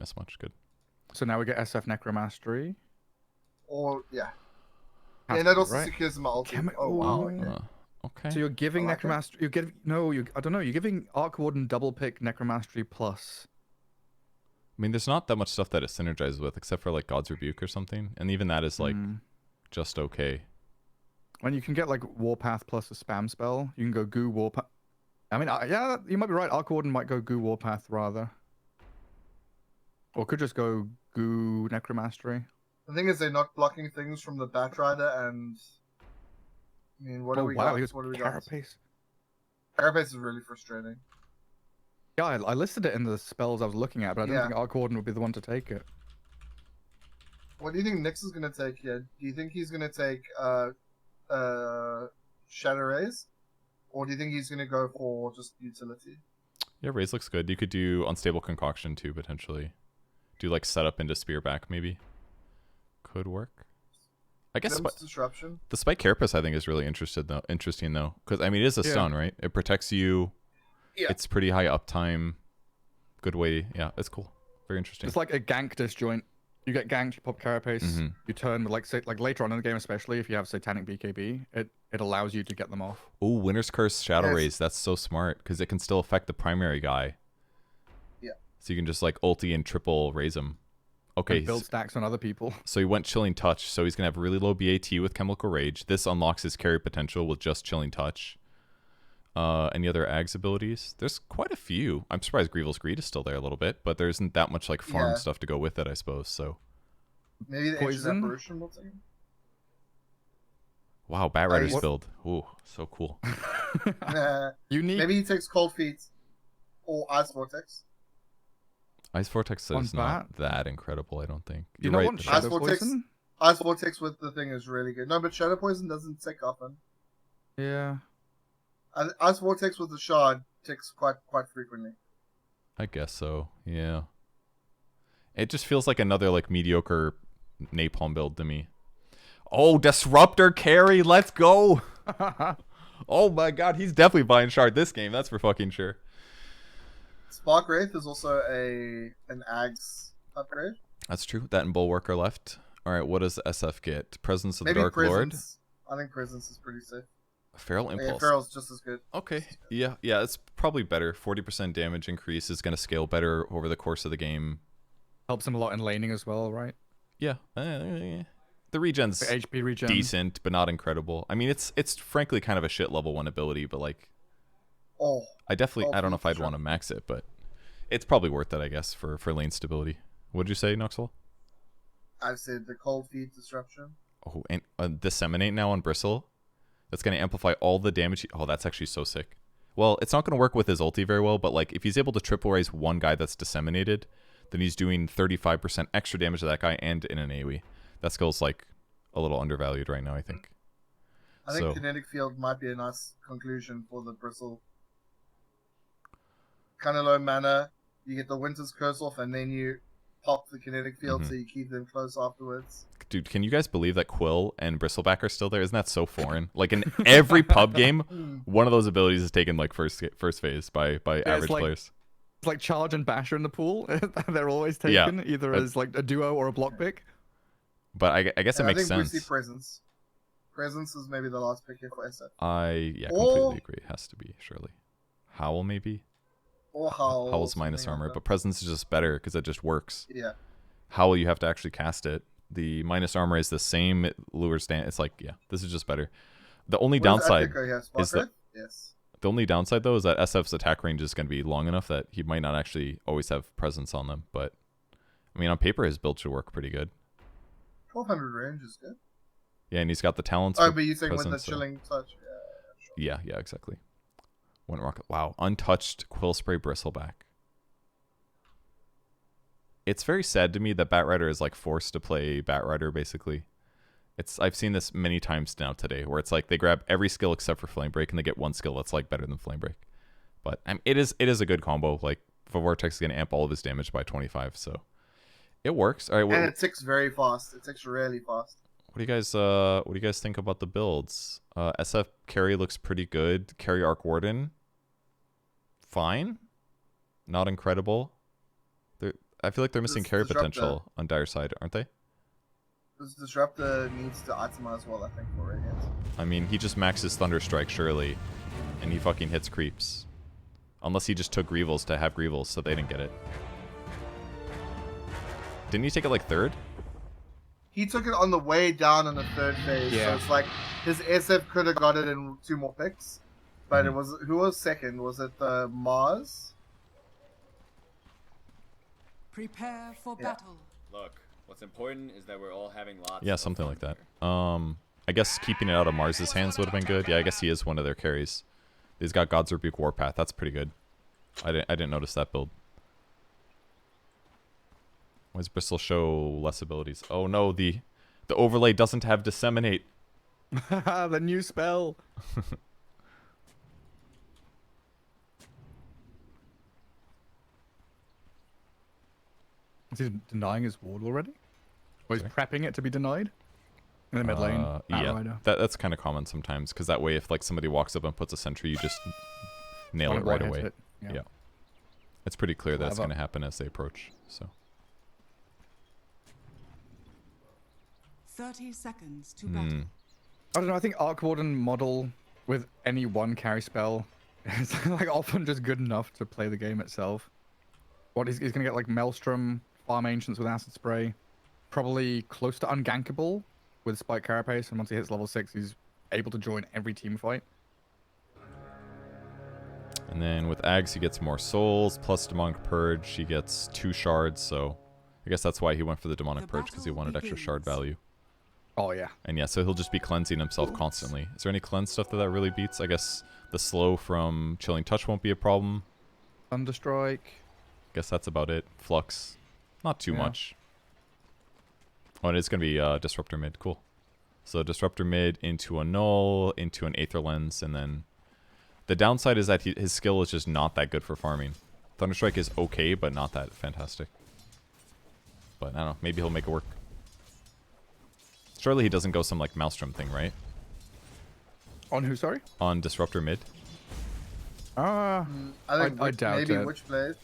miss much. Good. So now we get SF Necromastery. Or yeah. Has And to that be, also right? secures my ulti. Chemi- Oh wow. Ooh. Okay. Okay. So you're giving I like it. Necromastery. You're giving I don't know. You're giving Arc Warden double pick Necromastery plus. I mean, there's not that much stuff that it synergizes with, except for like God's Rebuke or something, and even that is like just okay. When you can get like Warpath plus a spam spell, you can go Goo Warpath. I mean, yeah, you might be right. Arc Warden might go Goo Warpath rather, or could just go Goo Necromastery. The thing is, they're not blocking things from the Batrider, and I mean, what do we got? What do we got? Carapace. Carapace is really frustrating. Yeah, I listed it in the spells I was looking at, but I don't think Arc Warden would be the one to take it. What do you think Nyx is gonna take here? Do you think he's gonna take Shadow Rays, or do you think he's gonna go for just utility? Yeah, Raise looks good. You could do Unstable Concoction too, potentially. Do like setup into Spearback maybe. Could work. I guess Disruption. The Spike Carapace I think is really interesting though, because I mean it is a stun, right? It protects you. Yeah. It's pretty high uptime. Good way. Yeah, it's cool. Very interesting. It's like a gank disjoint. You get ganked, you pop Carapace, you turn with like later on in the game, especially if you have Satanic BKB, it allows you to get them off. Oh, Winter's Curse Shadow Rays. That's so smart because it can still affect the primary guy. Yeah. So you can just like ulti and triple raise him. Okay. And build stacks on other people. So he went Chilling Touch. So he's gonna have really low BAT with Chemical Rage. This unlocks his carry potential with just Chilling Touch. Any other Ags abilities? There's quite a few. I'm surprised Grievel's Greed is still there a little bit, but there isn't that much like farm stuff to go with it, I suppose. So maybe the Poison Apparition will take him. Wow, Bat Rider's build. Ooh, so cool. Unique. Maybe he takes Cold Feet or Ice Vortex. Ice Vortex is not that incredible, I don't think. You're right. Ice Vortex. Ice Vortex with the thing is really good. No, but Shadow Poison doesn't tick often. Yeah. Ice Vortex with the Shard ticks quite frequently. I guess so. Yeah. It just feels like another like mediocre Napalm build to me. Oh, Disruptor carry, let's go! Oh my god, he's definitely buying Shard this game. That's for fucking sure. Spark Wraith is also an Ags upgrade. That's true. That and Bulwark are left. All right, what does SF get? Presence of Maybe the Dark Lord. I think Presence is pretty safe. Feral Impulse. Yeah, Feral's just as good. Okay. Yeah, it's probably better. 40% damage increase is going to scale better over the course of the game. Helps him a lot in laning as well, right? Yeah. The regen's the HP regen. Decent, but not incredible. I mean, it's frankly kind of a shit level 1 ability, but like... I don't know if I'd want to max it, but it's probably worth it, I guess, for lane stability. What did you say, Noxel? I've said the Cold Feet Disruption. Oh, and Disseminate now on Bristle. That's going to amplify all the damage. Oh, that's actually so sick. Well, it's not going to work with his ulti very well, but like if he's able to triple raise one guy that's disseminated, then he's doing 35% extra damage to that guy and in an AoE. That skill's like a little undervalued right now, I think. I think Kinetic Field might be a nice conclusion for the Bristle. Kind of low mana, you get the Winter's Curse off, and then you pop the Kinetic Field so you keep them close afterwards. Dude, can you guys believe that Quill and Bristleback are still there? Isn't that so foreign? Like in every pub game, one of those abilities is taken like first phase by average players. It's like Charge and Basher in the pool. They're always taken either as like a duo or a block pick. But I guess it makes sense. I think we see Presence. Presence is maybe the last pick here for SF. I completely agree. It has to be, surely. Howl maybe? Or Howl. Howl's minus armor, but Presence is just better because it just works. Yeah. Howl, you have to actually cast it. The minus armor is the same. It lures down. It's like, yeah, this is just better. The only downside is that the only downside though is that SF's attack range is going to be long enough that he might not actually always have presence on them. But I mean, on paper, his build should work pretty good. 1200 range is good. Yeah, and he's got the talents. Oh, but you think with the Chilling Touch? Yeah, exactly. One rocket. Wow, untouched Quill Spray Bristleback. It's very sad to me that Batrider is like forced to play Batrider basically. I've seen this many times now today where it's like they grab every skill except for Flame Break and they get one skill that's like better than Flame Break. But it is a good combo. Like Vortex is gonna amp all of his damage by 25, so it works. All right, and it ticks very fast. It ticks really fast. What do you guys think about the builds? SF carry looks pretty good. Carry Arc Warden, fine, not incredible. I feel like they're missing This carry Disruptor. potential on Dire side, aren't they? This Disruptor needs to itemize well, I think, for Radiant. I mean, he just maxes Thunderstrike, surely. And he fucking hits creeps. Unless he just took Greevils to have Greevils, so they didn't get it. Didn't he take it like third? He took it on the way down in the third phase, Yeah. so it's like his SF could have got it in 2 more picks. But it was who was second? Was it Mars? Prepare for Yeah. battle. Look, what's important is that we're all having lots. Yeah, of something like fun that. here. I guess keeping it out of Mars's hands would have been good. Yeah, I guess he is one of their carries. He's got God's Rebuke Warpath. That's pretty good. I didn't notice that build. Why does Bristol show less abilities? Oh no, the overlay doesn't have Disseminate. The new spell. Is he denying his ward already? Or he's prepping it to be denied? In the mid lane? Yeah, Rider. that's kind of common sometimes, because that way if like somebody walks up and puts a sentry, you just nail Wanna it right one-hit away. it. Yeah. Yeah. It's pretty clear that it's Clever. going to happen as they approach. So 30 seconds to battle. I don't know, I think Arc Warden model with any one carry spell is like often just good enough to play the game itself. What he's gonna get like Maelstrom, Farm Ancients with Acid Spray, probably close to ungankable with Spike Carapace, and once he hits level 6 he's able to join every team fight. And then with Ags, he gets more souls, plus Demonic Purge. He gets 2 shards, so I guess that's why he went for the Demonic The Purge, because he battle wanted extra shard begins. value. Oh yeah. And yeah, so he'll just be cleansing himself constantly. Is there any cleanse stuff that really beats? I guess the slow from Chilling Touch won't be a problem. Thunderstrike. Guess that's about it. Flux, not too Yeah. much. Oh, and it's going to be Disruptor mid. Cool. So Disruptor mid into a Null, into an Aether Lens, and then the downside is that his skill is just not that good for farming. Thunderstrike is okay, but not that fantastic. But I don't know. Maybe he'll make it work. Surely he doesn't go some like Maelstrom thing, right? On who, sorry? On Disruptor mid. Ah, I think I doubt maybe it. Witch Blade.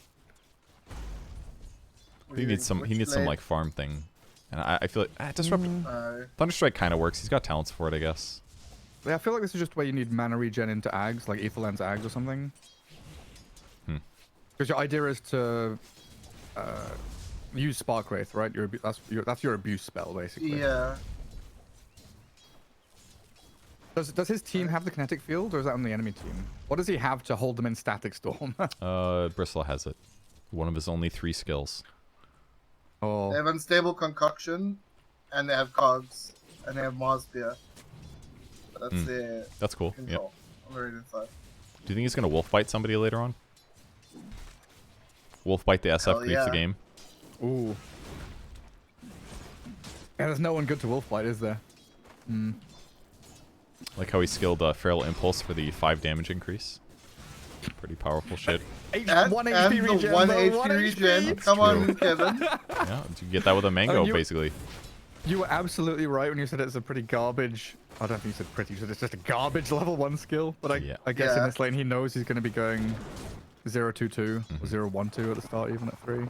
He needs some. He needs some like farm thing, and I feel like Disruptor. Thunderstrike kind of works. He's got talents for it, I guess. yeah, I feel like this is just where you need mana regen into Ags, like Aether Lens Ags or something. Because your idea is to use Spark Wraith, right? That's your abuse spell, basically. Yeah. Does his team have the kinetic field, or is that on the enemy team? What does he have to hold them in Static Storm? Bristle has it. One of his only 3 skills. Oh, They have Unstable Concoction, and they have Cogs, and they have Mars Spear. That's their That's cool. Yeah. control on the Radiant side. Do you think he's gonna wolf bite somebody later on? Wolf bite the SF Hell creeps yeah. the game. ooh. Yeah, there's no one good to Wolfbite, is there? Like how he skilled Feral Impulse for the 5 damage increase. Pretty powerful shit. And, 1 and HP the regen, 1 though, HP 1 regen. HP. Come on, true. Kevin. Yeah, you get that with a mango, you- basically. You were absolutely right when you said it's a pretty garbage. I don't think you said pretty. You said it's just a garbage level 1 skill. But I guess in Yeah. this lane he knows he's going to be going 0-2-2 or 0-1-2 at the start, even at 3.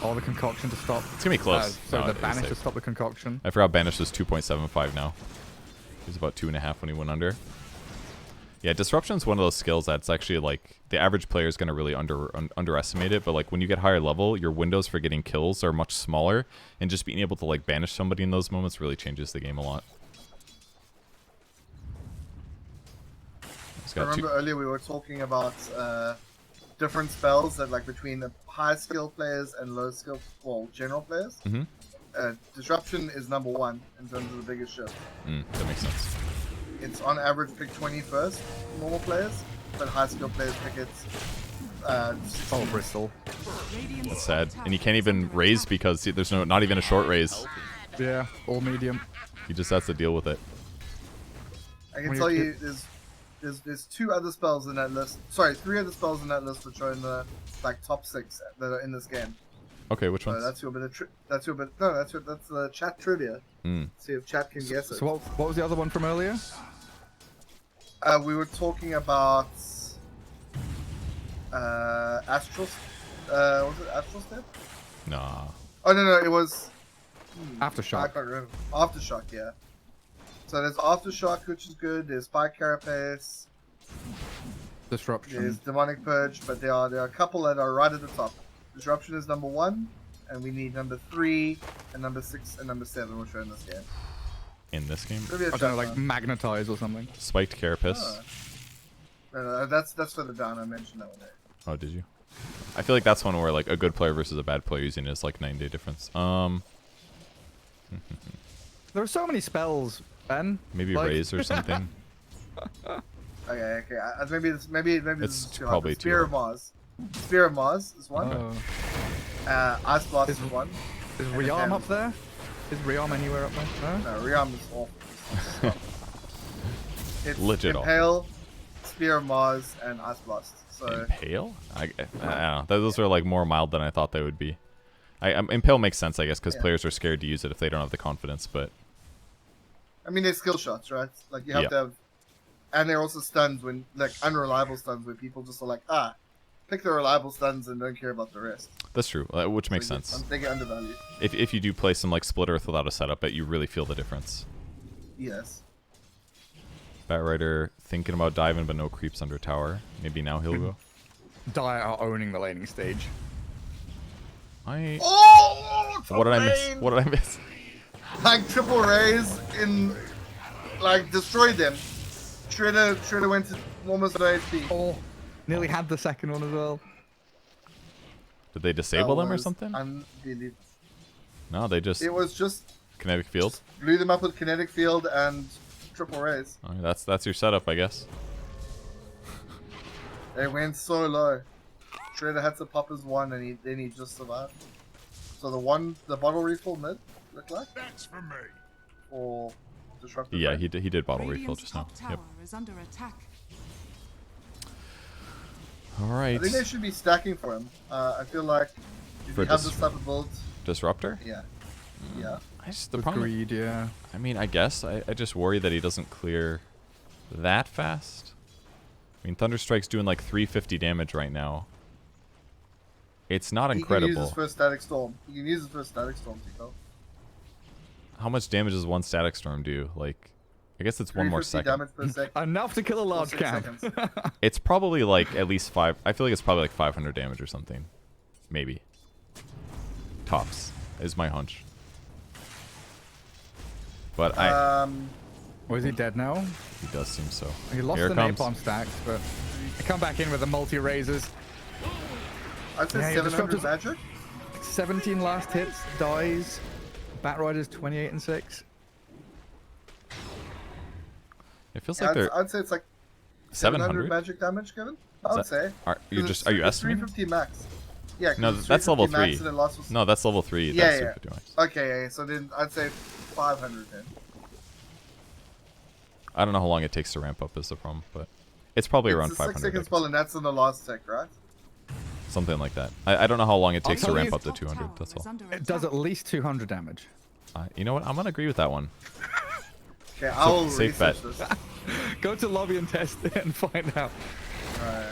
Or the concoction to stop. It's gonna be close. So No, the it's banish to safe. stop the concoction. I forgot Banish was 2.75 now. He was about 2.5 when he went under. Yeah, Disruption's one of those skills that's actually like the average player is gonna really underestimate it. But like when you get higher level, your windows for getting kills are much smaller, and just being able to like banish somebody in those moments really changes the game a lot. He's I got remember earlier we were talking about different spells that like between the high skill players and low skill, well, general players. Disruption is number 1 in terms of the biggest shift. That makes sense. It's on average pick 20 first, normal players, but high skill players pick it. Oh, Bristol. That's sad. And you can't even raise because there's not even a short raise. Yeah, all medium. He just has to deal with it. I can When tell you're you, there's 2 other spells in that list. Sorry, 3 other spells in that list which are in the like top 6 that are in this game. Okay, which So ones? that's your bit of that's the chat trivia. See if chat can guess it. So what was the other one from earlier? We were talking about Astral. Was it Astral Step? Nah. Oh no, it was I Aftershock. can't remember. Aftershock, yeah. So there's Aftershock, which is good. There's Spike Carapace. Disruption. There's Demonic Purge, but there are a couple that are right at the top. Disruption is number 1, and we need number 3, and number 6, and number 7, which are in this game. In this game? Maybe a I don't know, shot like down. magnetize or something. Spiked Carapace. Oh. No, that's further down. I mentioned that one there. Oh, did you? I feel like that's one where like a good player versus a bad player using it is like 9-day difference. There are so many spells, Ben. Maybe Like- raise or something. Okay. Maybe this It's is too probably hard. too Spear hard. of Mars. Spear of Mars is one. Oh. Ice Blast Is- is one. Is And Rearm then- up there? Is Rearm anywhere up there? No? No, Realm is awful. It's Legit awful. Impale, Spear of Mars, and Ice Blast. So Impale? I don't know. Those are like more mild than I thought they would be. Impale makes sense, I guess, because Yeah. players are scared to use it if they don't have the confidence. But I mean, they're skill shots, right? Like you have Yeah. to have, and they're also stuns when like unreliable stuns where people just are like, pick the reliable stuns and don't care about the rest. that's true, which makes So sense. They get undervalued. If you do play some like Split Earth without a setup, but you really feel the difference. Yes. Batrider thinking about diving, but no creeps under tower. Maybe now he'll go. Die are owning the laning stage. Oh! What did I miss? What did I miss? Like triple raise in, like destroyed them. Shredder went to almost no HP. Oh, nearly had the second one as well. Did they disable That them or was something? unbelievable. No, they just It was just kinetic field. blew them up with kinetic field and triple raise. Oh, that's your setup, I guess. They went so low. Shredder had to pop his one, and then he just survived. So the bottle refill mid looked like. That's for me. Or disruptive. Yeah, right? he did bottle refill Radiant's just now. top tower Yep. is under attack. All I right. think they should be stacking for him. I feel like if For you have dis- this type of build, Disruptor? yeah, yeah. The problem. Agreed, yeah. I mean, I guess I just worry that he doesn't clear that fast. I mean, Thunderstrike's doing like 350 damage right now. It's not He can use incredible. his first static storm. He can use his first static storm, Tico. How much damage does one static storm do? Like, I guess it's one more 350 second. damage per second. Enough to kill a large 6 camp. seconds. It's probably like at least 5. I feel like it's probably like 500 damage or something. Maybe. Tops is my hunch. But Or is he dead now? he does seem so. He lost Here the it comes. napalm stacks, but they come back in with the multi-raises. I'd say Yeah, 700 disruptors- magic. 17 last hits, dies. Batrider's 28 and 6. It feels Yeah, like they're I'd say it's like 700 700. magic damage, Kevin. I would say. Are you 'Cause just it's- are you it's estimating? 350 max. Yeah. 'cause No, it's that's level 350 max 3. and then lost was- No, that's level 3. Yeah, That's yeah. 350 max. Okay, yeah, so then I'd say 500 then. I don't know how long it takes to ramp up is the problem, but it's probably around It's a 6 500. second I spell, guess. and that's in the last tech, right? Something like that. I don't know how long it takes to tell ramp you- up to 200. Top That's tower is all. under It does attack. at least 200 damage. You know what? I'm gonna agree with that one. Okay, I will safe research bet. this. Go to lobby and test it and find out. Alright,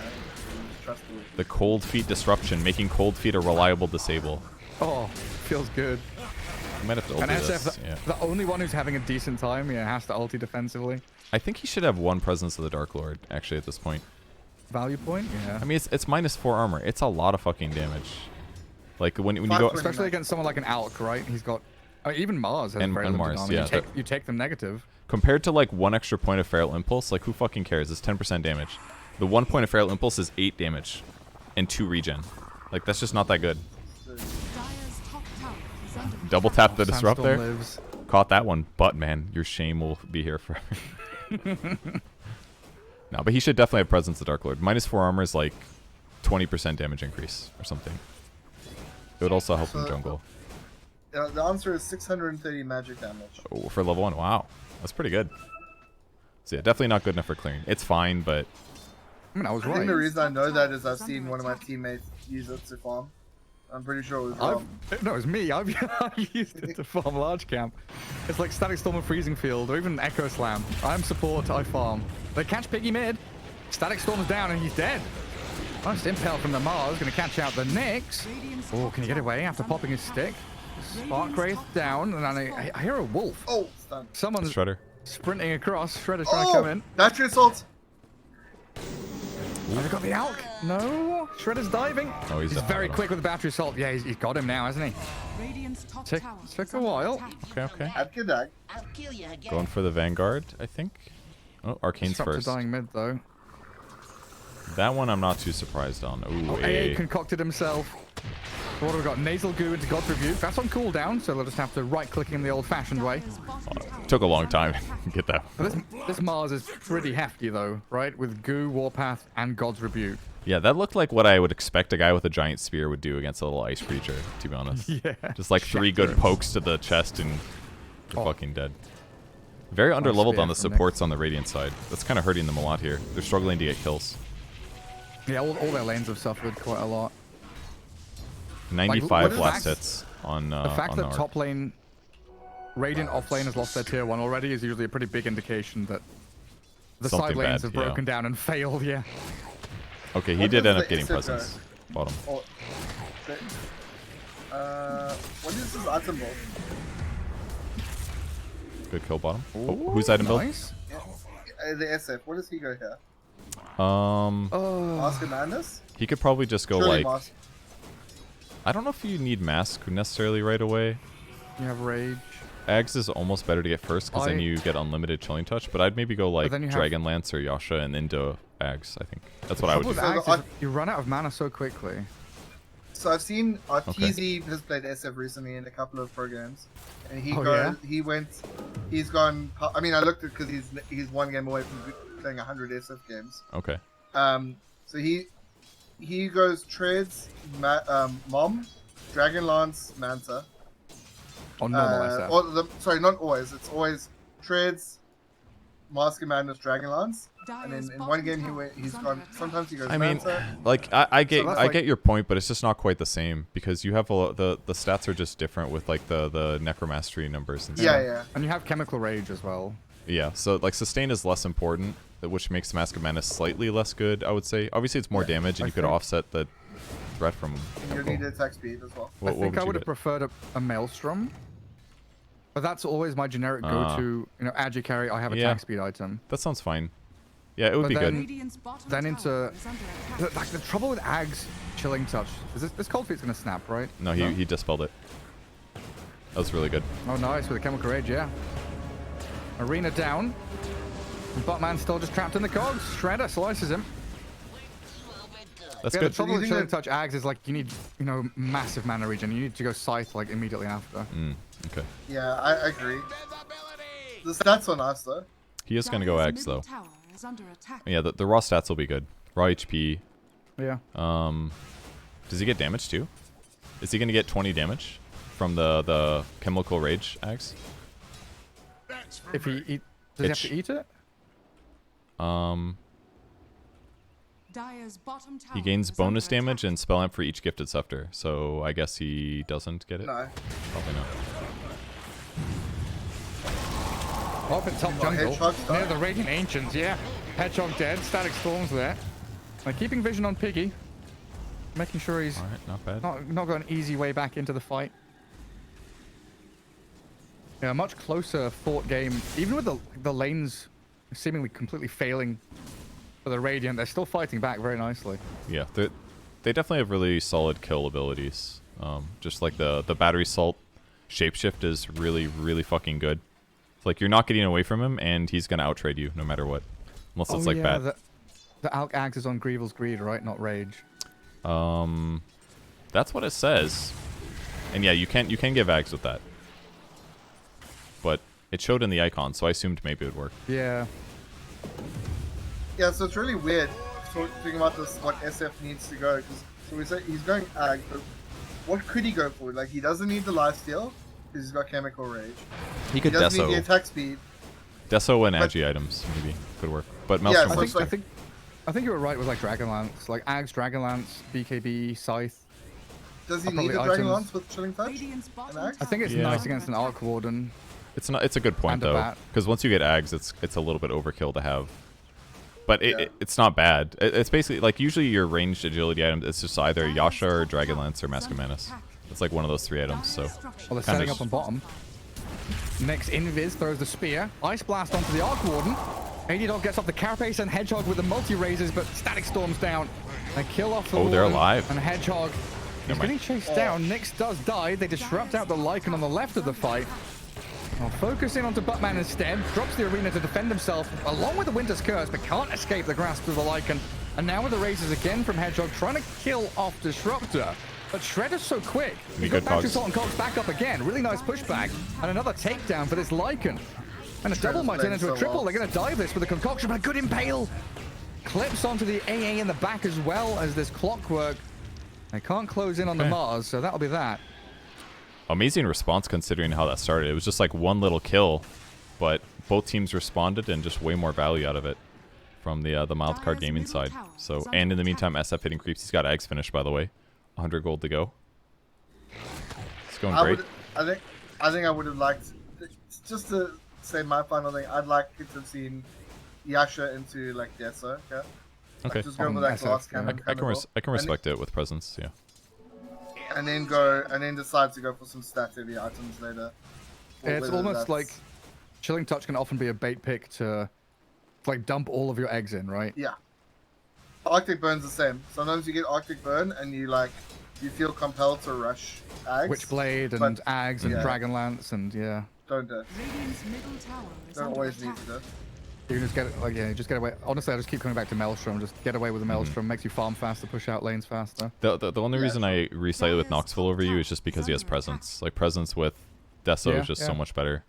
trust me. The cold feet disruption, making cold feet a reliable disable. Oh, feels good. I might have to And ulti SF, this. Yeah. the only one who's having a decent time, has to ulti defensively. I think he should have one presence of the Dark Lord actually at this point. Value point, yeah. I mean, it's minus 4 armor. It's a lot of fucking damage. Like when you go 520. Especially against someone like an Alk, right? He's got... I mean, even Mars has And- very and limited Mars, armor. yeah, You take them negative. compared to like 1 extra point of Feral Impulse, like who fucking cares? It's 10% damage. The 1 point of Feral Impulse is 8 damage and 2 regen. Like that's just not that good. Dire's top tower is under Double attack. tap the disrupt Sandstorm there. lives. Caught that one, but man, your shame will be here forever. No, but he should definitely have presence of Dark Lord. Minus 4 armor is like 20% damage increase or something. It would also help in So- jungle. The answer is 630 magic damage. Oh, for level 1, wow. That's pretty good. So yeah, definitely not good enough for clearing. It's fine, but I mean, I was I think right. the reason I know that is I've seen one of my teammates use it to farm. I'm pretty sure it was wrong. No, it's me. I've used it to farm large camp. It's like Static Storm and Freezing Field, or even Echo Slam. I'm support, I farm. They catch Piggy mid. Static Storm's down and he's dead. Nice impale from the Mars. Going to catch out the Nyx. Radiant's Oh, top can he get tower away is after under popping his attack. stick? Spark Wraith down, and then I hear a wolf. Oh, stun. Someone's Shredder. sprinting across. Shredder's trying to come in. Battery assault. Have they got the Alk? No. Shredder's diving. Oh, he's down. very quick with the battery assault. Yeah, he's got him now, hasn't he? Radiant's top Took tower is a under while. attack. Okay. Abgedag. Going for the Vanguard, I think. Oh, Arcane's Disruptor first. dying mid, though. That one I'm not too surprised on. Ooh, Oh, AA concocted himself. What have we got? Nasal Goo into God's Rebuke. That's on cooldown, so they'll just have to right-click him the old-fashioned way. Dire's bottom tower Took a long is time under attack. to get that. But this Mars is pretty hefty, though, right? With Goo, Warpath, and God's Rebuke. Yeah, that looked like what I would expect a guy with a giant spear would do against a little ice creature, to be honest. Yeah. Just like 3 good Shatter. pokes to the chest and you're Oh. fucking dead. Very underleveled spear on the from supports on the Radiant side. That's kind of hurting them a lot here. They're struggling to get kills. Yeah, all their lanes have suffered quite a lot. 95 the last fact- hits on The fact on that the arc. top lane, Radiant off lane has lost their tier 1 already is usually a pretty big indication that the Something side lanes bad, have broken yeah. down and failed, yeah. Okay, he What did does end up the getting Issa go? presence. Bottom. Oh, what is this item build? Good kill bottom. Oh, Ooh, who's item build? nice. The SF. What does he go here? Oh, Mask of Madness? He could probably just go Surely like... Mask. I don't know if you need Mask necessarily right away. you have Rage. Ags is almost better to get first because then I- you get unlimited Chilling Touch, but I'd maybe go like then you have- Dragon Lance or Yasha and into Ags, I think. That's what I would Trouble do. with So Axe is you run out of mana so quickly. So I've seen TZ has played SF recently in a couple of pro games, and he he's gone. I mean, I looked at because he's 1 game away from playing 100 SF games. Okay. So he goes trades Mom, Dragon Lance, Manta. On normal SF. Sorry, not always. It's always trades, Mask of Madness, Dragon Lance, and then in 1 game he's gone. Sometimes he goes I mean, Manta. like I get So that's I like- get your point, but it's just not quite the same because you have the stats are just different with like the necromastery numbers and stuff. Yeah. And you have Chemical Rage as well. Yeah, so like sustain is less important, which makes Mask of Madness slightly less good, I would say. Obviously, it's more damage, and I you could think- offset the threat from. You Chemical. need attack speed as well. What I think I you would have get? preferred a Maelstrom. But that's always my generic go-to, agi carry, I have Yeah. attack speed item. That sounds fine. Yeah, it would But be then- good. Radiant's bottom Then tower into- is under attack. The trouble with Ag's Chilling Touch is this Cold Feet's going to snap, right? No, he dispelled it. That was really good. Oh, nice, with a Chemical Rage, yeah. Arena down. And Buttman's still just trapped in the cogs. Shredder slices him. That's Yeah, the good. trouble with think Chilling that- Touch Ags is like you need, massive mana regen. You need to go Scythe like immediately after. Okay. Yeah, I agree. The stats are nice though. He is going to go Dire's Ags, middle though. tower is under attack. Yeah, the raw stats will be good. Raw HP. Yeah. Does he get damage, too? Is he going to get 20 damage from the Chemical Rage Ags? If he eat, does he have to eat it? Dire's bottom tower He gains is under bonus damage attack. and spell amp for each gifted scepter, so I guess he doesn't get it? No. Probably not. Up in top jungle, Hedgehog's near died. the Radiant Ancients, yeah. Hedgehog dead, Static Storm's there. Like, keeping vision on Piggy. Making sure he's Alright, not bad. not got an easy way back into the fight. Yeah, a much closer fought game. Even with the lanes seemingly completely failing for the Radiant, they're still fighting back very nicely. Yeah, they definitely have really solid kill abilities. Just like the battery salt shapeshift is really, really fucking good. It's like you're not getting away from him, and he's gonna outtrade you no matter what, unless it's like bad. The Alk Axe is on Greevil's Greed, right? Not Rage. That's what it says. And yeah, you can give Ags with that. But it showed in the icon, so I assumed maybe it would work. Yeah. Yeah, so it's really weird talking about this, what SF needs to go. So we say he's going Ag, but what could he go for? Like, he doesn't need the lifesteal because he's got Chemical Rage. He He could doesn't need the Deso. attack speed. Deso and But- Agi items maybe could work. But Yeah, Maelstrom so works. it's like- I think you were right with like Dragonlance, like Ags, Dragonlance, BKB, Scythe. Does he Probably need a Dragon items. Lance with Chilling Touch? Radiant's bottom An axe? I think it's Yeah. nice against an Arc Warden. It's a good point And a though, bat. because once you get Ags, it's a little bit overkill to have But Yeah. it's not bad. It's basically like usually your ranged agility item. It's just either Yasha or Dragonlance or Mask of Menace. It's like one of those 3 items. So Well, they're Kinda setting just- up on bottom. Next, Invis throws the spear. Ice Blast onto the Arc Warden. AD gets off the Carapace and Hedgehog with the multi-raises, but Static Storms down. They kill off the Oh, they're Warden, alive. And Hedgehog is Never getting mind. chased down. Nyx does die. They disrupt out the Lycan on the left of the fight. Well, focusing onto Buttman instead, drops the arena to defend himself, along with the Winter's Curse, but can't escape the grasp of the Lycan. And now with the raises again from Hedgehog, trying to kill off Disruptor. But Shredder's so quick. He's got good, back to Cogs. Salt and Cogs back up again. Really nice pushback. And another takedown for this Lycan. And a double might turn into a playing so triple. well. They're going to dive this with a concoction, but a good impale. Clips onto the AA in the back as well as this Clockwork. They can't close in on the Okay. Mars, so that'll be that. amazing response considering how that started. It was just like one little kill, but both teams responded and just way more value out of it from the Mildcard gaming side. So, and in the meantime, SF hitting creeps. He's got Ags finished, by the way. 100 gold to go. It's going great. I think I would have liked, just to say my final thing, I'd like it to have seen Yasha into like Yeso, okay? Okay. Just go On with that SF, glass yeah. cannon. I can respect it with presence, yeah. And then decide to go for some stat heavy items later. Or It's whether almost that's- like Chilling Touch can often be a bait pick to like dump all of your eggs in, right? Yeah. Arctic Burn's the same. Sometimes you get Arctic Burn and you feel compelled to rush Ags. Witchblade and but- Ags and yeah. Dragonlance and yeah. Don't do it. Radiant's middle tower is Don't under always need attack. to do it. You can just get it, like, yeah, just get away. Honestly, I just keep coming back to Maelstrom. Just get away with the Maelstrom. Makes you farm faster, push out lanes faster. The only Yeah. reason I reside with Knoxville over you is just because he has presence. Like, presence with Deso Yeah, is just yeah. so much better.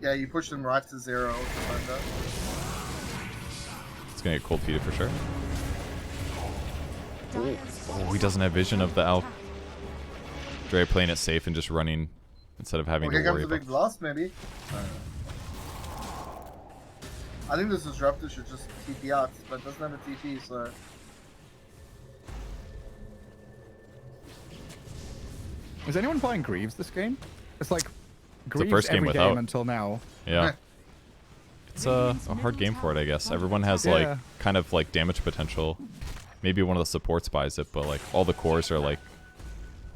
Yeah, you push them right to 0 or something like that. It's gonna get cold feeded for sure. Dire's Oh, he doesn't have vision of the Alp. Dre playing it safe and just running instead of having Well, here to worry comes the about. big blast, maybe. I think this disruptor should just TP out, but it doesn't have a TP, so. Is anyone buying Greaves this game? It's like Greaves first game every without. game until now. Yeah. It's a hard game for it, I guess. Everyone has Yeah. like kind of like damage potential. Maybe one of the supports buys it, but like all the cores are like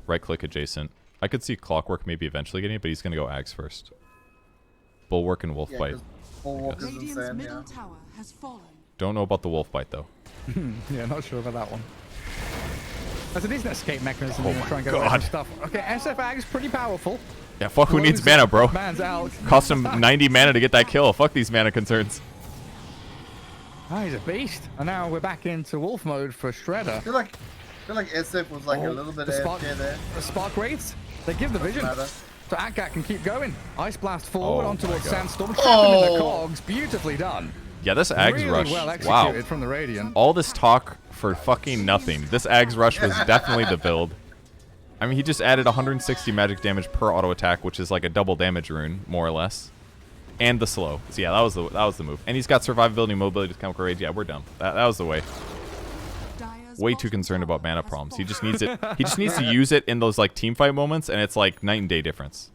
right click adjacent. I could see Clockwork maybe eventually getting it, but he's gonna go Ags first. Bulwark and Wolf Yeah, Bite. 'cause Bulwark is Radiant's insane, middle yeah. tower has fallen. Don't know about the Wolf Bite though. Yeah, not sure about that one. That's a decent escape mechanism. Oh You know, my try and get away from God. stuff. Okay, SF Ag's pretty powerful. Yeah, fuck who needs Closes mana, bro. Man's out. Cost him 90 mana to get that kill. Fuck these mana concerns. Ah, he's a beast. And now we're back into wolf mode for Shredder. I feel like SF was like a Oh, little bit the spark, AFK there. the spark wraiths, they give the vision. Matter. So Akat can keep going. Ice blast forward Oh onto my a God. sandstorm. Trap him in the Oh. cogs. Beautifully done. Yeah, this Ags really rush. well Wow. executed from the Radiant. All this talk for fucking nothing. This Ags rush was definitely the build. I mean, he just added 160 magic damage per auto attack, which is like a double damage rune, more or less. And the slow. So yeah, that was the move. And he's got survivability, mobility, chemical rage. Yeah, we're done. That was the way. Dire's Way too bottom concerned tower about mana has problems. He just fallen. needs it. He just needs to use it in those like team fight moments, and it's like night and day difference.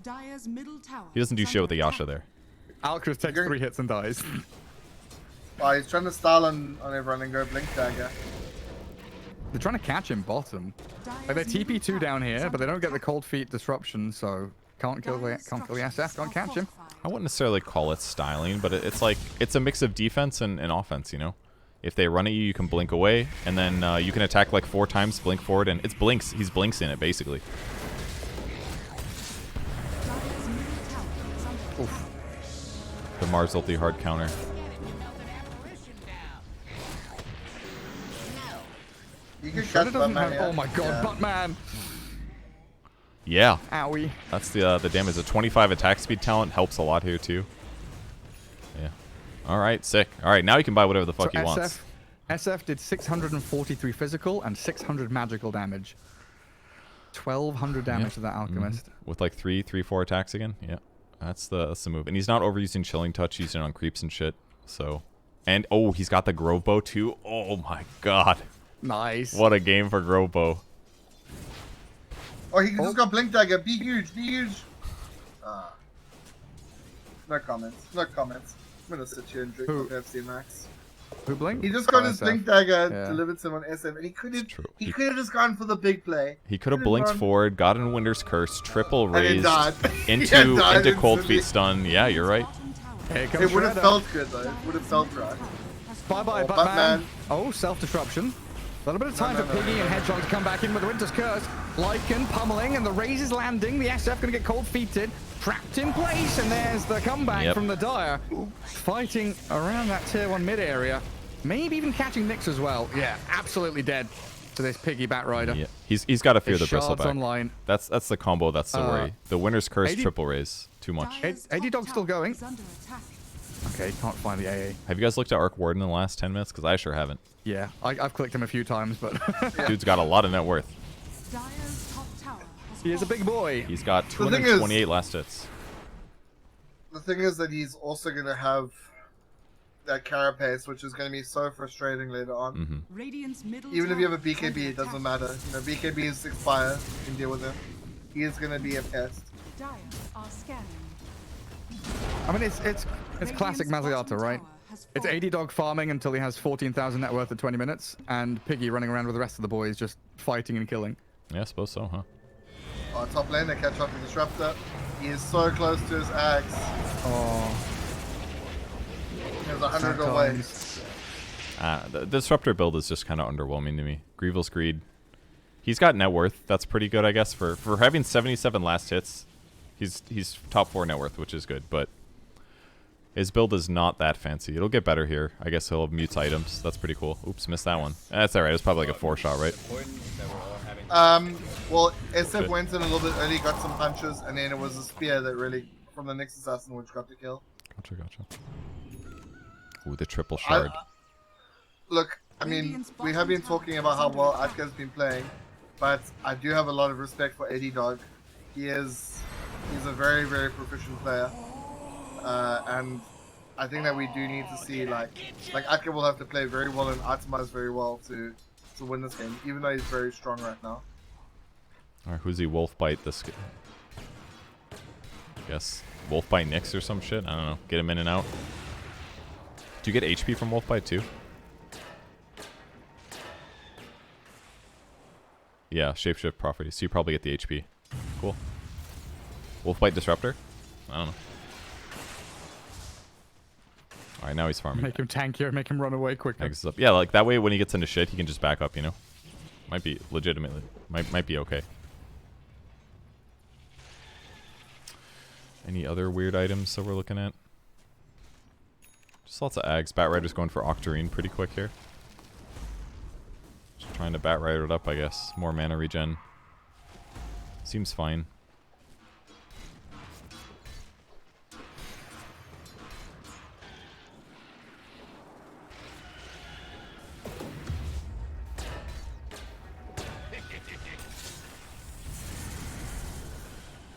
Dire's middle tower He doesn't do is shit with the under Yasha attack. there. Alcruz takes 3 hits and dies. Oh, he's trying to style on everyone and go Blink Dagger. They're trying to catch him bottom. Like they're Dire's middle TP2 down tower is here, but they under don't get the attack. cold feet disruption, so can't kill the Dire's SF, can't structures catch him. are fortified. I wouldn't necessarily call it styling, but it's like it's a mix of defense and offense. You know, if they run at you, you can blink away, and then you can attack like 4 times, blink forward, and it's blinks. He's blinks in it basically. Dire's middle tower is under attack. The Mars ulti hard counter. You can Shredder catch doesn't Buttman have. here. Oh my god, Yeah. Buttman! Yeah, Owie. that's the damage. The 25 attack speed talent helps a lot here too. Yeah. All right, sick. All right, now he can buy whatever the fuck So he wants. SF did 643 physical and 600 magical damage. 1200 damage Yeah. to that alchemist. With like 4 attacks again. Yeah, that's the move. And he's not overusing chilling touch. He's using it on creeps and shit. So, and oh, he's got the Grove Bow too. Oh my god, Nice. what a game for Grove Bow. Oh, he just got Blink Dagger. Be huge, be huge. No comments. No comments. I'm gonna sit here and drink Who? my Pepsi Max. Who blinked? He just got Oh, his SF. blink dagger Yeah. delivered to him on SF, and he could have. It's true. He could have just gone for the big play. He could have Could've blinked gone- forward, gotten Winter's Curse, triple And he raised died. into Yeah, died into cold instantly. feet stun. Yeah, you're right. Bottom tower Here It comes would have Shredder. felt good though. It would have felt right. Bye bye, Oh, Batman. Batman. Oh, self-disruption. A little bit of time No, for no, Piggy no. and Hedgehog to come back in with the Winter's Curse. Lycan pummeling, and the raise is landing. The SF going to get cold feeted. Trapped in place, and there's the comeback Yep. from the Dire. Fighting around that tier 1 mid area. Maybe even catching Nyx as well. Yeah, absolutely dead to this Piggy Bat Rider. Yeah, he's got to fear His the shards bristleback. online. That's the combo. That's the worry. The Winter's Curse 80 triple raise. Too much. Dire's AD top Dog's still tower going. is under attack. Okay, can't find the AA. Have you guys looked at Arc Warden in the last 10 minutes? Because I sure haven't. Yeah, I've clicked him a few times, but Dude's got a lot of net worth. Dire's top tower has he is a big boy. He's got thing is- 228 last hits. The thing is that he's also gonna have that carapace, which is gonna be so frustrating later on. Hmm Radiant's middle Even if you have a tower is BKB, under it doesn't attack. matter. You know, BKBs expire. You can deal with him. He is gonna be a pest. Dire are scanning. I mean, it's classic Radiant's Maslyata, bottom right? tower has It's fallen. 80 Dog farming until he has 14,000 net worth at 20 minutes, and Piggy running around with the rest of the boys just fighting and killing. Yeah, I suppose so, huh? Top lane, they catch up to Disruptor. He is so close to his axe. Oh, There's 100 away. sometimes. The Disruptor build is just kind of underwhelming to me. Grievel's Greed. He's got net worth. That's pretty good, I guess. For having 77 last hits, he's top 4 net worth, which is good. But his build is not that fancy. It'll get better here. I guess he'll have mutes items. That's pretty cool. Oops, missed that one. That's all right. It's probably like a 4-shot, right? Important is that we're all having. Well, SF Good. went in a little bit early, got some punches, and then it was a spear that really, from the next assassin, which got the kill. Gotcha. Ooh, the triple shard. Look, I mean, we have been talking about how well Atka's been playing, but I do have a lot of respect for AD Dog. He's a very, very proficient player, and I think that we do need to see like Atka will have to play very well and optimize very well to win this game, even though he's very strong right now. All right, who's he? Wolfbite this. I guess Wolfbite Nyx or some shit. I don't know. Get him in and out. Do you get HP from Wolfbite too? Yeah, shapeshift property. So you probably get the HP. Cool. Wolfbite Disruptor? I don't know. Alright, now he's farming. Make him tankier, make him run away quicker. Exits up. Yeah, like that way when he gets into shit, he can just back up, you know? Might be legitimately. Might be okay. Any other weird items that we're looking at? Just lots of ags. Bat Rider's going for Octarine pretty quick here. Just trying to Bat Rider it up, I guess. More mana regen. Seems fine.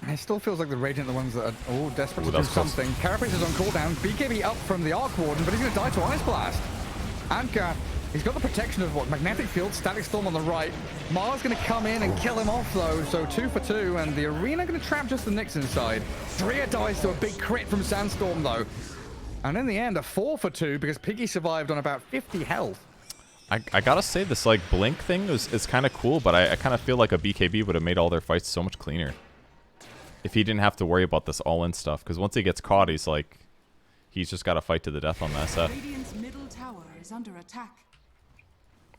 It still feels like the Radiant are the ones that are desperate Ooh, to that do was close. something. Carapace is on cooldown. BKB up from the Arc Warden, but he's going to die to Ice Blast. Anka, he's got the protection of what? Magnetic Field, Static Storm on the right. Mars going to come in and kill him off though, so 2 for 2, and the Arena going to trap just the Nyx inside. Drea dies to a big crit from Sandstorm though. And in the end, a 4 for 2 because Piggy survived on about 50 health. I gotta say, this like blink thing is kind of cool, but I kind of feel like a BKB would have made all their fights so much cleaner. If he didn't have to worry about this all-in stuff, because once he gets caught, he's just got to fight to the death on the SF. Radiant's middle tower is under attack.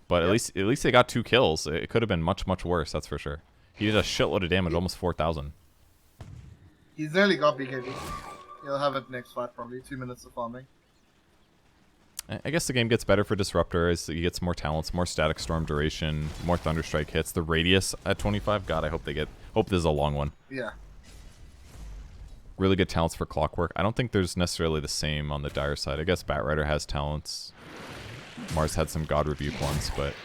But at least they got 2 kills. It could have been much worse, that's for sure. He did a shitload of damage, almost 4,000. He's nearly got BKB. He'll have it next fight probably. 2 minutes of farming. I guess the game gets better for Disruptor as he gets more talents, more Static Storm duration, more Thunderstrike hits. The radius at 25. God, I hope hope this is a long one. Yeah. Really good talents for Clockwork. I don't think there's necessarily the same on the Dire side. I guess Bat Rider has talents. Mars had some God Rebuke ones, but...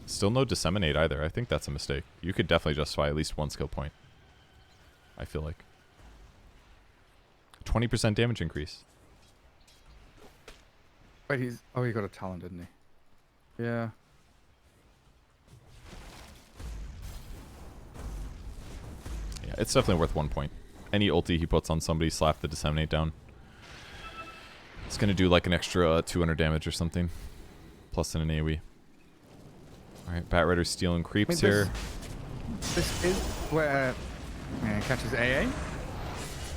Still no Disseminate either. I think that's a mistake. You could definitely justify at least 1 skill point. I feel like. 20% damage increase. Wait, he got a talent, didn't he? Yeah. Yeah, it's definitely worth 1 point. Any ulti he puts on somebody, slap the disseminate down. It's gonna do like an extra 200 damage or something, plus in an AoE. All right, Bat Rider's stealing creeps here. This is where he catches AA.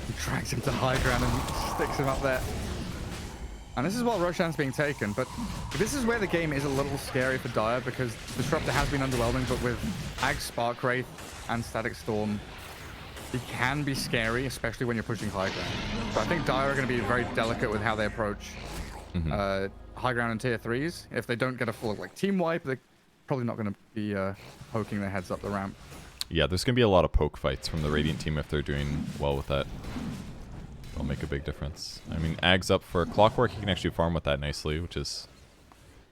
He drags him to high ground and sticks him up there. And this is while Roshan's being taken, but this is where the game is a little scary for Dire because Disruptor has been underwhelming, but with Ag Spark Wraith and Static Storm, it can be scary, especially when you're pushing high ground. So I think Dire are going to be very delicate with how they approach high ground and tier 3s. If they don't get a full like team wipe, they're probably not going to be poking their heads up the ramp. Yeah, there's going to be a lot of poke fights from the Radiant team if they're doing well with that. It'll make a big difference. I mean, Ag's up for Clockwork. He can actually farm with that nicely, which is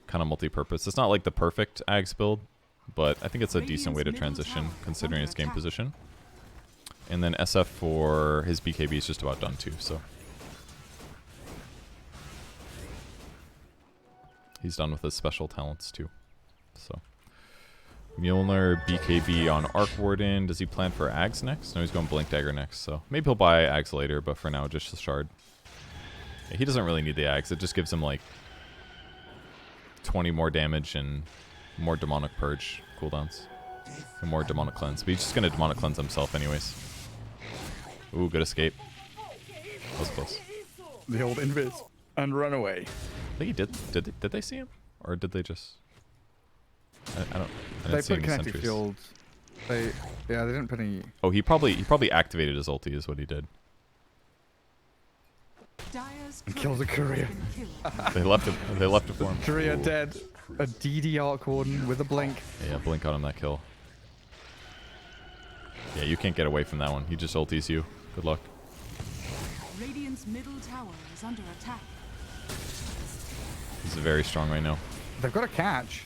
kind of multi-purpose. It's not like the perfect Ag's build, but I think it's a decent way to transition considering his game position. And then SF for his BKB is just about done too, so. He's done with his special talents too, so. Mjolnir, BKB on Arc Warden. Does he plan for Ags next? No, he's going Blink Dagger next, so maybe he'll buy Ags later, but for now, just the Shard. Yeah, he doesn't really need the Ags. It just gives him like 20 more damage and more Demonic Purge cooldowns. And more Demonic Cleanse. But he's just going to Demonic Cleanse himself anyways. Ooh, good escape. That was close. The old invis and run away. I think he did. Did they see him? Or did they just... I didn't They see put any kinetic sentries. fields. They didn't put any. Oh, he probably activated his ulti is what he did. Dire's And kills a courier. They left it for him. Korea dead. A DD Arc Warden with a blink. Yeah, blink on him that kill. Yeah, you can't get away from that one. He just ultis you. Good luck. Radiant's middle tower is under attack. He's very strong right now. They've got a catch.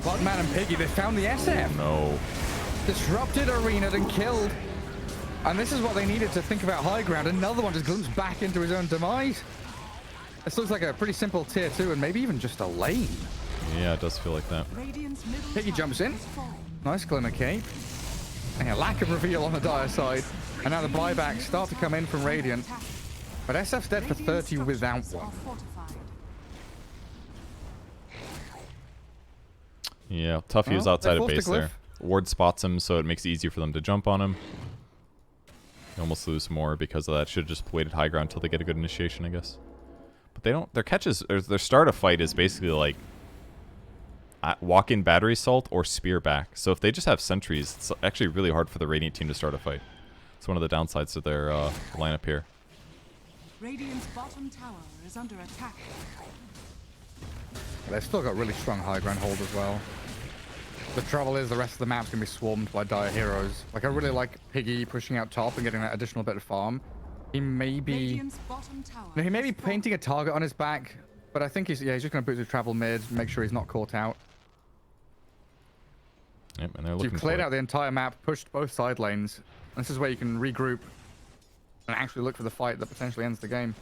Bloodman and Piggy, they found the SF. No. Disrupted arena'd and killed. And this is what they needed to think about high ground. Another one just glimpsed back into his own demise. This looks like a pretty simple tier 2 and maybe even just a lane. Yeah, it does feel like that. Radiant's middle Piggy tower jumps in. has fallen. Nice Glimmer Cape. And a lack of reveal on the Dire side. And now the buybacks start to come in from Radiant. But SF's dead for 30 without Structures one. are fortified. Yeah, Tuffy is Well, outside they of forced a base there. glyph. Ward spots him, so it makes it easier for them to jump on him. You almost lose more because of that. Should have just waited high ground until they get a good initiation, I guess. But they don't. Their catches, or their start of fight is basically like walk-in battery assault or spear back. So if they just have sentries, it's actually really hard for the Radiant team to start a fight. It's one of the downsides to their lineup here. Radiant's bottom tower is under attack. They've still got really strong high ground hold as well. The trouble is the rest of the map's going to be swarmed by Dire heroes. Like, I really like Piggy pushing out top and getting that additional bit of farm. He may be... Radiant's bottom tower No, he may be has fallen. painting a target on his back, but I think he's just going to boot to travel mid, make sure he's not caught out. Yep, and they're So looking you've for cleared it. out the entire map, pushed both side lanes. This is where you can regroup and actually look for the fight that potentially ends the game.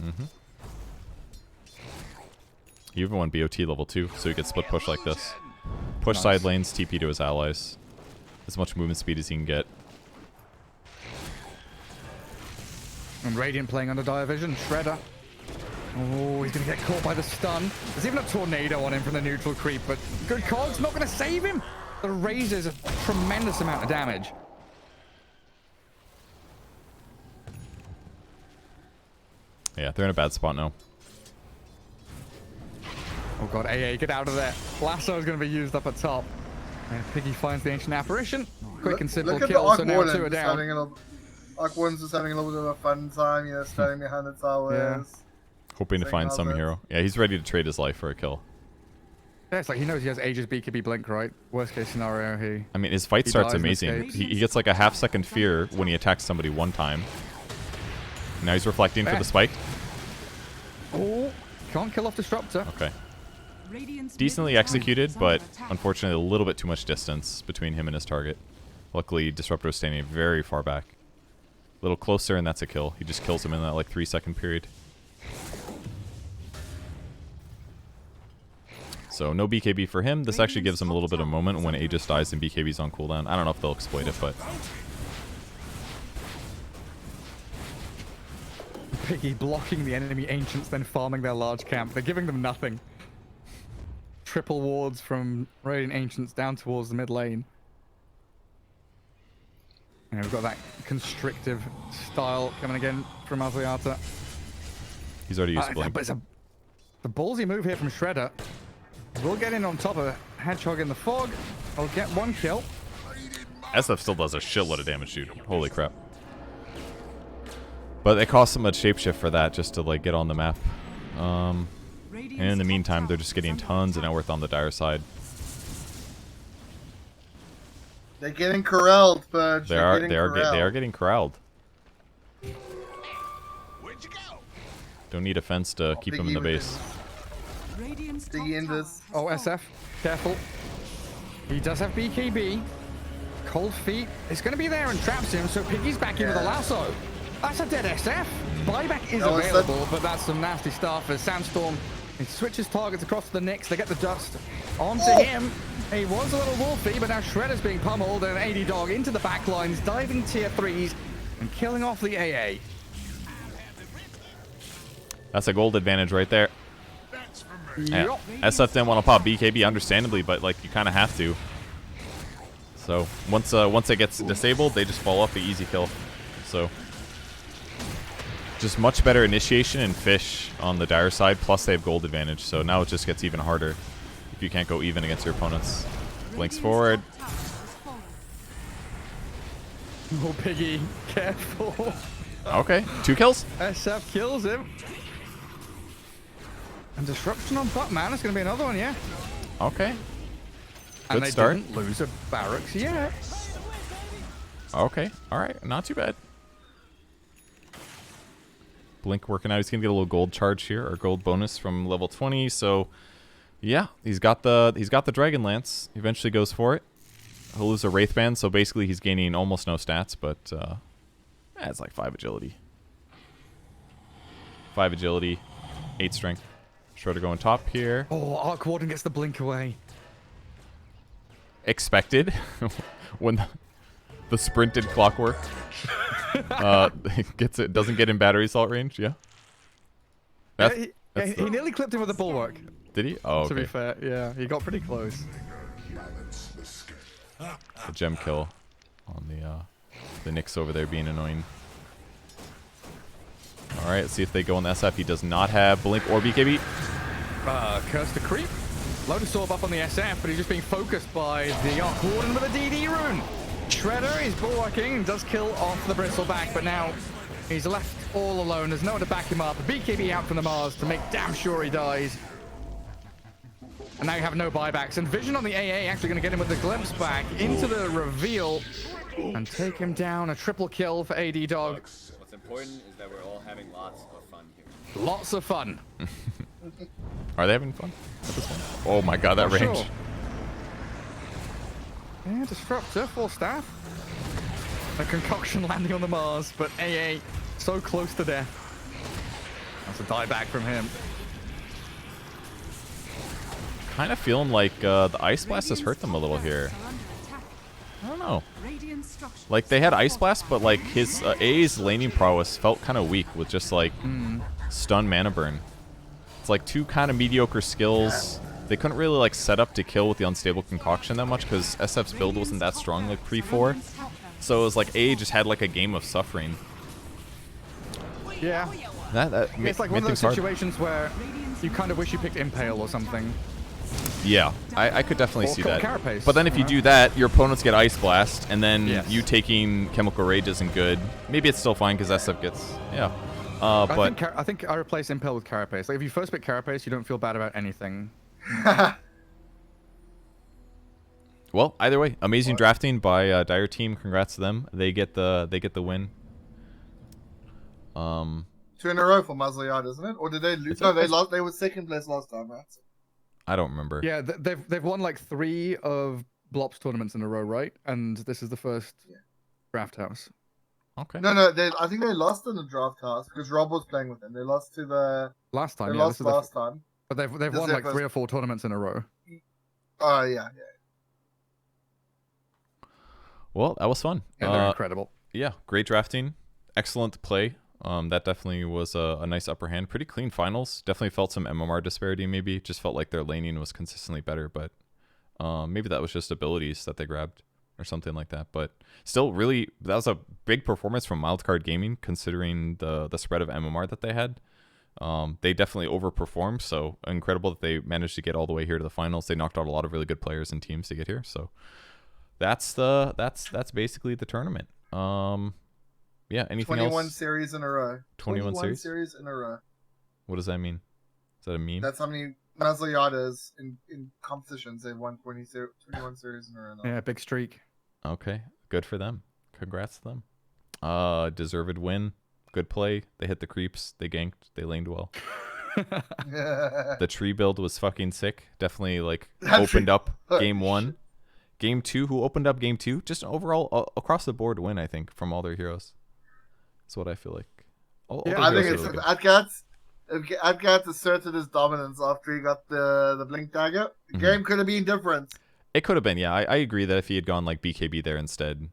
Mm-hmm. He even won BOT level 2, so he could split push like this. Push Nice. side lanes, TP to his allies. As much movement speed as he can get. And Radiant playing under Dire Vision. Shredder. Oh, he's going to get caught by the stun. There's even a tornado on him from the neutral creep, but good cog's not going to save him. The raises a tremendous amount of damage. Yeah, they're in a bad spot now. Oh god, AA, get out of there. Lasso is going to be used up at top. And Piggy finds the Ancient Apparition. Quick and simple Look at the kill, Arc so now Warden 2 are just down. having a little. Arc Warden's just having a little bit of a fun time, you know, standing behind the towers. Hoping to Saying find all some this. hero. Yeah, he's ready to trade his life for a kill. Yeah, it's like he knows he has Aegis BKB Blink, right? Worst case scenario, he... I mean, his fight He starts dies and amazing. escapes. He gets like a half-second fear when he attacks somebody one time. Now he's reflecting for the spike. Oh, can't kill off Disruptor. Okay. Radiant's Decently middle tower executed, is under but attack. unfortunately a little bit too much distance between him and his target. Luckily, Disruptor is standing very far back. A little closer, and that's a kill. He just kills him in that like 3-second period. So no BKB for him. This actually gives him a little bit of moment when Aegis dies and BKB's on cooldown. I don't know if they'll exploit it, but Piggy blocking the enemy ancients, then farming their large camp. They're giving them nothing. Triple wards from Radiant Ancients down towards the mid lane. And we've got that constrictive style coming again from Maslyata. He's already used Blink. But it's a ballsy move here from Shredder. We'll get in on top of Hedgehog in the fog. I'll get one kill. SF still does a shitload of damage, dude. Holy crap. But it costs so much shapeshift for that just to like get on the map. And in the meantime, they're just getting tons of net worth on the dire side. They're getting corralled, Purge. They are getting corralled. Don't need a fence to keep them in the base. Biggie in this. Oh, SF, careful. He does have BKB. Cold Feet is going to be there and traps him, so Piggy's back in with a lasso. That's a dead SF. Buyback is available, but that's some nasty stuff as Sandstorm, he switches targets across to the Nyx. They get the dust onto him. He was a little wolfy, but now Shredder's being pummeled, and AD Dog into the backlines, diving tier 3s and killing off the AA. That's a gold advantage right there. Yep. SF didn't want to pop BKB, understandably, but like you kind of have to. So once it gets disabled, they just fall off the easy kill. So just much better initiation and fish on the dire side. Plus they have gold advantage. So now it just gets even harder if you can't go even against your opponents. Blinks forward. Oh, Piggy, careful. Okay, 2 kills. SF kills him. And disruption on Buttman. It's going to be another one, yeah. Okay. And Good they start. didn't lose a barracks yet. Okay, all right, not too bad. Blink working out. He's gonna get a little gold charge here, or gold bonus from level 20. So, yeah, he's got the Dragon Lance. He eventually goes for it. He'll lose a Wraith Band, so basically he's gaining almost no stats, but it's like 5 agility. 5 agility, 8 strength. Shredder going top here. Oh, Arc Warden gets the blink away. Expected when the sprinted clockwork doesn't get in battery assault range. Yeah. He nearly clipped him with a bulwark. Did he? Oh, okay. To be fair, yeah, he got pretty close. A gem kill on the Nyx over there being annoying. All right, let's see if they go on the SF. He does not have Blink or BKB. Curse the creep. Lotus Orb up on the SF, but he's just being focused by the Arc Warden with a DD rune. Shredder is bulwarking and does kill off the Bristleback, but now he's left all alone. There's no one to back him up. BKB out from the Mars to make damn sure he dies. And now you have no buybacks. And Vision on the AA actually going to get him with the glimpse back into the reveal and take him down. A triple kill for AD Dog. What's important is that we're all having lots of fun here. Lots of fun. Are they having fun at this one? Oh my god, that range. Sure. Yeah, Disruptor, full staff. A concoction landing on the Mars, but AA so close to death. That's a dieback from him. Kind of feeling like the Ice Blast has hurt them a little here. I don't know. Like they had Ice Blast, but like his A's laning prowess felt kind of weak with just like stun mana burn. It's like 2 kind of mediocre skills. They couldn't really like set up to kill with the unstable concoction that much because SF's build wasn't that strong like pre-4. So it was like A just had like a game of suffering. Yeah. It's like one of those situations where you kind of wish you picked Impale or something. Yeah, I could definitely see that. Carapace, but then if you do that, your opponents get Ice Blast, and then Yes. you taking Chemical Rage isn't good. Maybe it's still fine because SF gets, yeah. I think I replace Impale with Carapace. Like if you first pick Carapace, you don't feel bad about anything. Well, either way, amazing drafting by Dire Team. Congrats to them. They get the win. 2 in a row for Maslyata, isn't it? Or did they lose? No, they lost. They were second place last time, right? I don't remember. Yeah, they've won like 3 of Blops tournaments in a row, right? And this is the first draft house. Okay. No, I think they lost in the draft house because Rob was playing with them. They lost to the Last time, They yeah. lost last time. But they've This won is like their 3 or 4 tournaments in a row. Oh yeah. Well, that was fun. And they're incredible. Yeah, great drafting. Excellent play That definitely was a nice upper hand. Pretty clean finals. Definitely felt some MMR disparity maybe. Just felt like their laning was consistently better, but maybe that was just abilities that they grabbed or something like that. But still, really, that was a big performance from Mildcard Gaming considering the spread of MMR that they had. They definitely overperformed, so incredible that they managed to get all the way here to the finals. They knocked out a lot of really good players and teams to get here. So that's basically the tournament. Yeah, anything 21 else? series in a row. 21 series? series in a row. What does that mean? Is that a meme? That's how many Masliatas in competitions they've won 21 series in a row now. Yeah, big streak. Okay, good for them. Congrats to them. Deserved win. Good play. They hit the creeps. They ganked. They laned well. The tree build was fucking sick. Definitely like opened up game 1. Game 2, who opened up game 2? Just an overall across the board win, I think, from all their heroes. That's what I feel like. All Yeah, their I think heroes it's are really good. Adgat asserted his dominance after he got the blink dagger. The game could have been different. It could have been, yeah. I agree that if he had gone like BKB there instead,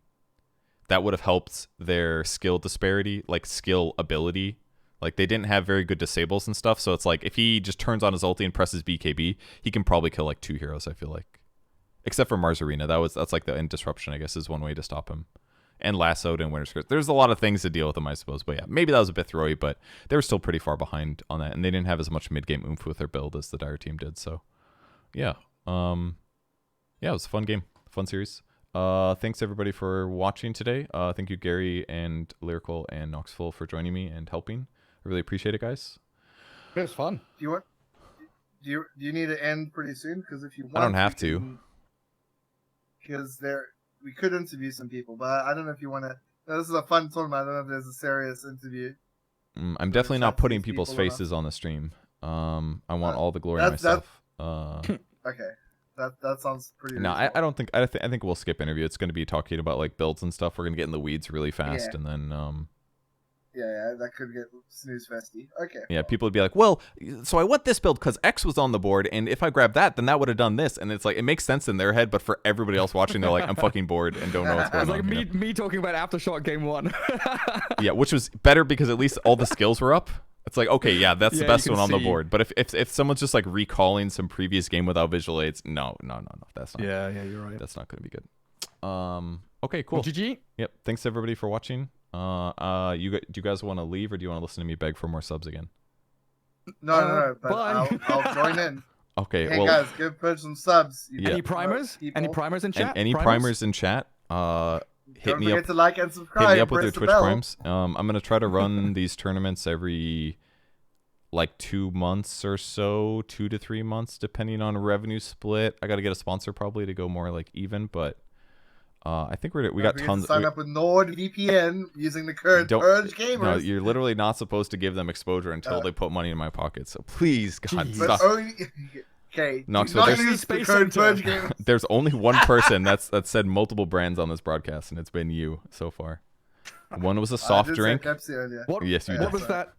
that would have helped their skill disparity, like skill ability. Like they didn't have very good disables and stuff, so it's like if he just turns on his ulti and presses BKB, he can probably kill like 2 heroes, I feel like. Except for Mars Arena. That's like the end disruption, I guess, is one way to stop him. And lassoed and winter skirt. There's a lot of things to deal with him, I suppose. But yeah, maybe that was a bit throwy, but they were still pretty far behind on that, and they didn't have as much mid game oomph with their build as the Dire team did. So yeah. Yeah, it was a fun game. Fun series. Thanks everybody for watching today. Thank you, Gary and Lyrical and Knoxville, for joining me and helping. I really appreciate it, guys. It was fun. Do you need to end pretty soon? Because if you want, I don't have to. Because we could interview some people, but I don't know if you want to. This is a fun tournament. I don't know if there's a serious interview. I'm definitely not putting people's faces on the stream. I want all the glory myself. Okay, that sounds pretty. No, I don't think. I think we'll skip interview. It's going to be talking about like builds and stuff. We're going to get in the weeds really fast, and then Yeah, that could get snooze festy. Okay. Yeah, people would be like, well, so I want this build because X was on the board, and if I grab that, then that would have done this. And it's like, it makes sense in their head, but for everybody else watching, they're like, I'm fucking bored and don't know what's going on. It's like me talking about Aftershock game 1. Yeah, which was better because at least all the skills were up. It's like, okay, yeah, that's the best one on the board. But if someone's just like recalling some previous game without visual aids, no, that's not. Yeah, you're right. That's not going to be good. Okay, cool. GG. Yep. Thanks everybody for watching. Do you guys want to leave or do you want to listen to me beg for more subs again? No, but bye. I'll join in. Okay, Hey well, guys, give Purge some subs. Yeah. Any primers? Any primers in chat? any primers in chat? Hit Don't me forget up. to like and subscribe. Hit me up with press your the Twitch bell. primes. I'm gonna try to run these tournaments every like 2 months or so, 2 to 3 months, depending on revenue split. I gotta get a sponsor probably to go more like even, but I think we Don't got forget tons. to sign up with NordVPN using the code Don't- Purge Gamers. No, you're literally not supposed to give them exposure until they put money in my pocket. So please, God, Jeez. But stop. only okay. Knoxville, do not there's- use the Space code Center. Purge Gamers. There's only one person that said multiple brands on this broadcast, and it's been you so far. One was a I soft did say drink. Pepsi earlier. What, Yes, you what did. was that?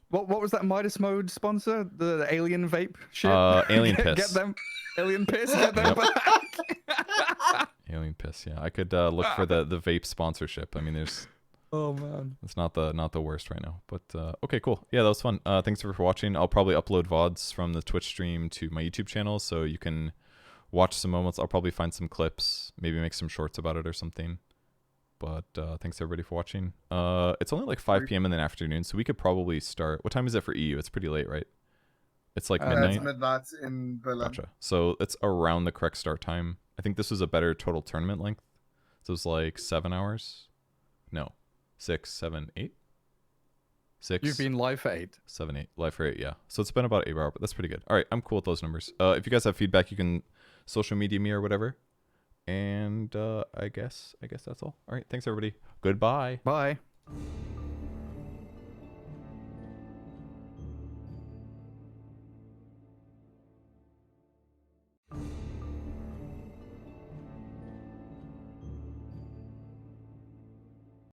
What was that Midas Mode sponsor? The alien vape shit? Alien Get piss. them. Alien piss. Get them Yep. back. Alien piss. Yeah, I could look for the vape sponsorship. I mean, Oh man. it's not the worst right now. But okay, cool. Yeah, that was fun. Thanks for watching. I'll probably upload VODs from the Twitch stream to my YouTube channel, so you can watch some moments. I'll probably find some clips, maybe make some shorts about it or something. But thanks everybody for watching. It's only like 5 p.m. in the afternoon, so we could probably start. What time is it for EU? It's pretty late, right? It's like midnight. That's midnight in Berlin. Gotcha. So it's around the correct start time. I think this was a better total tournament length. So it was like 7 hours. No, 6, 7, 8. 6. You've been live for 8. 7, 8. Live for 8, yeah. So it's been about 8 hours, but that's pretty good. All right, I'm cool with those numbers. If you guys have feedback, you can social media me or whatever. And I guess that's all. All right, thanks everybody. Goodbye. Bye.